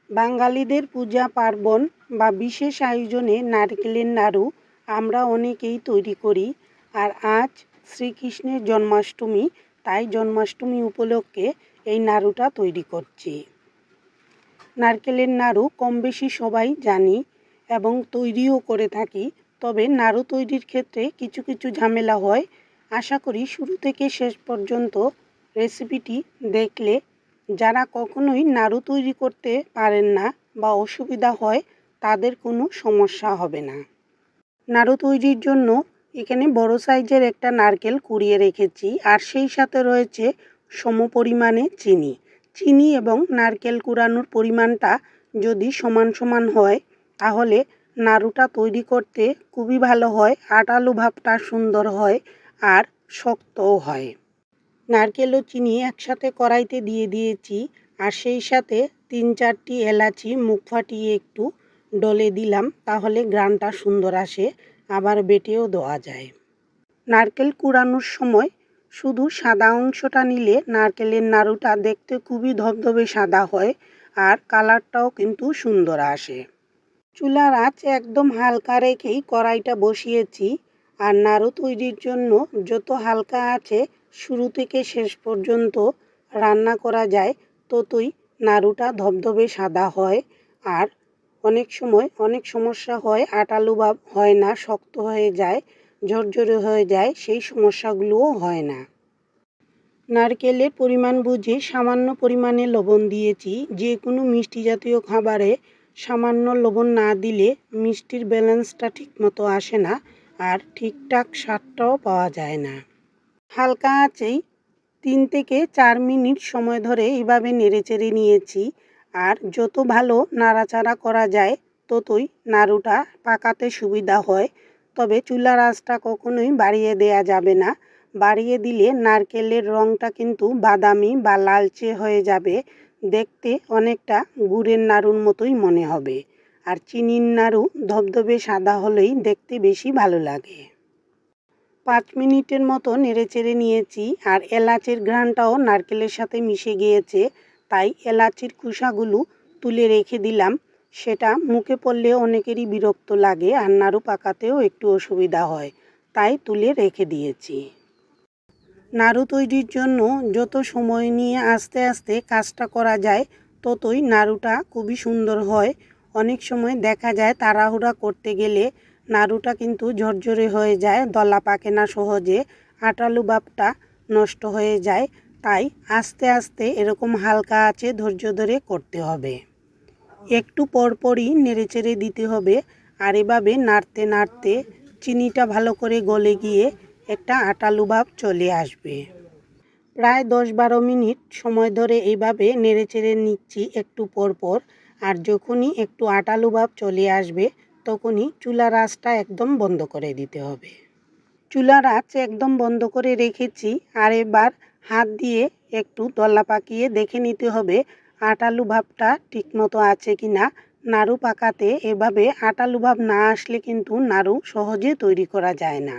বাঙালিদের পূজা পার্বণ বা বিশেষ আয়োজনে নারকেলের নাড়ু আমরা অনেকেই তৈরি করি। আর আজ শ্রীকৃষ্ণের জন্মাষ্টমী, তাই জন্মাষ্টমী উপলক্ষে এই নাড়ুটা তৈরি করছি। নারকেলের নাড়ু কম বেশি সবাই জানি এবং তৈরিও করে থাকি, তবে নাড়ু তৈরির ক্ষেত্রে কিছু কিছু ঝামেলা হয়। আশা করি শুরু থেকে শেষ পর্যন্ত রেসিপিটি দেখলে যারা কখনোই নাড়ু তৈরি করতে পারেন না বা অসুবিধা হয় তাদের কোনো সমস্যা হবে না। নাড়ু তৈরির জন্য এখানে বড় সাইজের একটা নারকেল কুড়িয়ে রেখেছি, আর সেই সাথে রয়েছে সমপরিমাণে চিনি এবং নারকেল কুড়ানোর পরিমাণটা যদি সমান সমান হয় তাহলে নাড়ুটা তৈরি করতে খুবই ভালো হয়, আটালো ভাবটা সুন্দর হয় আর শক্তও হয়। নারকেল ও চিনি একসাথে কড়াইতে দিয়ে দিয়েছি, আর সেই সাথে 3-4টি এলাচি মুখ ফাটিয়ে একটু ডলে দিলাম, তাহলে ঘ্রাণটা সুন্দর আসে, আবার বেটেও দেওয়া যায়। নারকেল কুড়ানোর সময় শুধু সাদা অংশটা নিলে নারকেলের নাড়ুটা দেখতে খুবই ধবধবে সাদা হয় আর কালারটাও কিন্তু সুন্দর আসে। চুলার আঁচ একদম হালকা রেখেই কড়াইটা বসিয়েছি, আর নাড়ু তৈরির জন্য যত হালকা আঁচে শুরু থেকে শেষ পর্যন্ত রান্না করা যায় ততই নাড়ুটা ধবধবে সাদা হয়। আর অনেক সময় অনেক সমস্যা হয়, আটালো ভাব হয় না, শক্ত হয়ে যায়, ঝরঝরে হয়ে যায়, সেই সমস্যাগুলোও হয় না। নারকেলের পরিমাণ বুঝে সামান্য পরিমাণে লবণ দিয়েছি। যে কোনো মিষ্টি জাতীয় খাবারে সামান্য লবণ না দিলে মিষ্টির ব্যালেন্সটা ঠিকমতো আসে না আর ঠিকঠাক স্বাদটাও পাওয়া যায় না। হালকা আঁচেই 3 থেকে 4 মিনিট সময় ধরে এভাবে নেড়েচেড়ে নিয়েছি, আর যত ভালো নাড়াচাড়া করা যায় ততই নাড়ুটা পাকাতে সুবিধা হয়। তবে চুলার আঁচটা কখনোই বাড়িয়ে দেওয়া যাবে না, বাড়িয়ে দিলে নারকেলের রঙটা কিন্তু বাদামি বা লালচে হয়ে যাবে, দেখতে অনেকটা গুড়ের নাড়ুর মতোই মনে হবে। আর চিনির নাড়ু ধবধবে সাদা হলেই দেখতে বেশি ভালো লাগে। 5 মিনিটের মতো নেড়েচেড়ে নিয়েছি, আর এলাচের ঘ্রাণটাও নারকেলের সাথে মিশে গিয়েছে, তাই এলাচির খোসাগুলো তুলে রেখে দিলাম। সেটা মুখে পড়লে অনেকেরই বিরক্ত লাগে আর নাড়ু পাকাতেও একটু অসুবিধা হয়, তাই তুলে রেখে দিয়েছি। নাড়ু তৈরির জন্য যত সময় নিয়ে আস্তে আস্তে কাজটা করা যায় ততই নাড়ুটা খুবই সুন্দর হয়। অনেক সময় দেখা যায় তাড়াহুড়া করতে গেলে নাড়ুটা কিন্তু ঝরঝরে হয়ে যায়, দলা পাকে না সহজে, আটালো ভাবটা নষ্ট হয়ে যায়, তাই আস্তে আস্তে এরকম হালকা আঁচে ধৈর্য ধরে করতে হবে। একটু পরপরই নেড়েচেড়ে দিতে হবে, আর এভাবে নাড়তে নাড়তে চিনিটা ভালো করে গলে গিয়ে একটা আটালো ভাব চলে আসবে। প্রায় 10-12 মিনিট সময় ধরে এইভাবে নেড়েচেড়ে নিচ্ছি একটু পরপর, আর যখনই একটু আটালো ভাব চলে আসবে তখনই চুলার আঁচটা একদম বন্ধ করে দিতে হবে। চুলার আঁচ একদম বন্ধ করে রেখেছি, আর এবার হাত দিয়ে একটু দলা পাকিয়ে দেখে নিতে হবে আটালো ভাবটা ঠিকমতো আছে কিনা। নাড়ু পাকাতে এভাবে আটালো ভাব না আসলে কিন্তু নাড়ু সহজে তৈরি করা যায় না।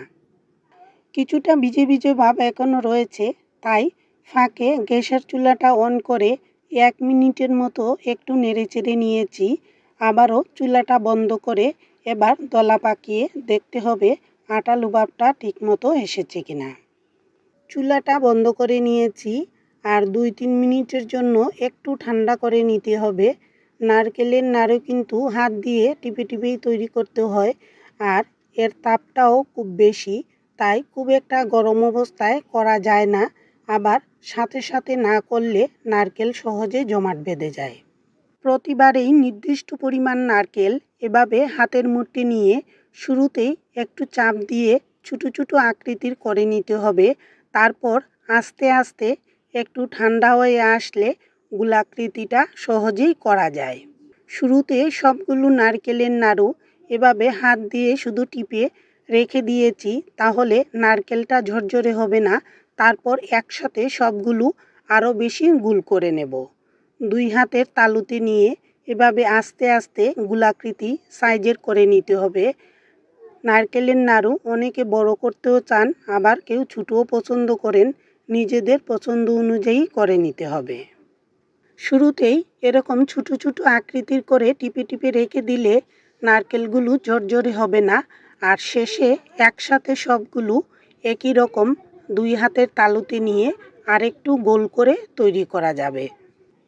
কিছুটা ভিজে ভিজে ভাব এখনও রয়েছে, তাই ফাঁকে গ্যাসের চুলাটা অন করে 1 মিনিটের মতো একটু নেড়েচেড়ে নিয়েছি। আবারও চুলাটা বন্ধ করে এবার দলা পাকিয়ে দেখতে হবে আটালো ভাবটা ঠিকমতো এসেছে কিনা। চুলাটা বন্ধ করে নিয়েছি, আর 2-3 মিনিটের জন্য একটু ঠান্ডা করে নিতে হবে। নারকেলের নাড়ু কিন্তু হাত দিয়ে টিপে টিপেই তৈরি করতে হয়, আর এর তাপটাও খুব বেশি, তাই খুব একটা গরম অবস্থায় করা যায় না, আবার সাথে সাথে না করলে নারকেল সহজে জমাট বেঁধে যায়। প্রতিবারেই নির্দিষ্ট পরিমাণ নারকেল এভাবে হাতের মুঠে নিয়ে শুরুতেই একটু চাপ দিয়ে ছোটো ছোটো আকৃতির করে নিতে হবে। তারপর আস্তে আস্তে একটু ঠান্ডা হয়ে আসলে গোলাকৃতিটা সহজেই করা যায়। শুরুতে সবগুলো নারকেলের নাড়ু এভাবে হাত দিয়ে শুধু টিপে রেখে দিয়েছি, তাহলে নারকেলটা ঝরঝরে হবে না। তারপর একসাথে সবগুলো আরও বেশি গোল করে নেব। 2 হাতের তালুতে নিয়ে এভাবে আস্তে আস্তে গোলাকৃতি সাইজের করে নিতে হবে। নারকেলের নাড়ু অনেকে বড় করতেও চান, আবার কেউ ছোটও পছন্দ করেন, নিজেদের পছন্দ অনুযায়ী করে নিতে হবে। শুরুতেই এরকম ছোটো ছোটো আকৃতির করে টিপে টিপে রেখে দিলে নারকেলগুলো ঝরঝরে হবে না, আর শেষে একসাথে সবগুলো একই রকম 2 হাতের তালুতে নিয়ে আরেকটু গোল করে তৈরি করা যাবে।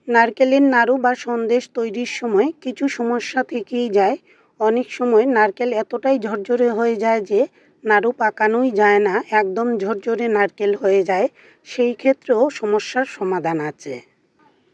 নারকেলের নাড়ু বা সন্দেশ তৈরির সময় কিছু সমস্যা থেকেই যায়। অনেক সময় নারকেল এতটাই ঝরঝরে হয়ে যায় যে নাড়ু পাকানোই যায় না, একদম ঝরঝরে নারকেল হয়ে যায়। সেই ক্ষেত্রেও সমস্যার সমাধান আছে।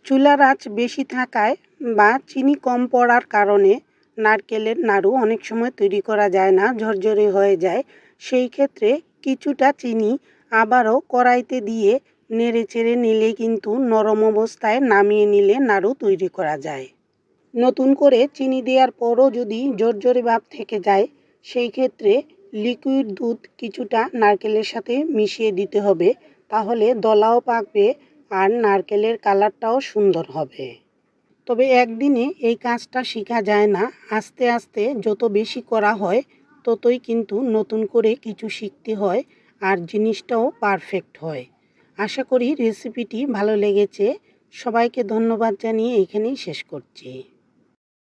চুলার আঁচ বেশি থাকায় বা চিনি কম পড়ার কারণে নারকেলের নাড়ু অনেক সময় তৈরি করা যায় না, ঝরঝরে হয়ে যায়। সেই ক্ষেত্রে কিছুটা চিনি আবারও কড়াইতে দিয়ে নেড়ে চেড়ে নিলে কিন্তু নরম অবস্থায় নামিয়ে নিলে নাড়ু তৈরি করা যায়। নতুন করে চিনি দেওয়ার পরও যদি ঝরঝরে ভাব থেকে যায়, সেই ক্ষেত্রে লিকুইড দুধ কিছুটা নারকেলের সাথে মিশিয়ে দিতে হবে, তাহলে দলাও পাকবে আর নারকেলের কালারটাও সুন্দর হবে। তবে একদিনে এই কাজটা শেখা যায় না, আস্তে আস্তে যত বেশি করা হয় ততই কিন্তু নতুন করে কিছু শিখতে হয় আর জিনিসটাও পারফেক্ট হয়। আশা করি রেসিপিটি ভালো লেগেছে। সবাইকে ধন্যবাদ জানিয়ে এখানেই শেষ করছি।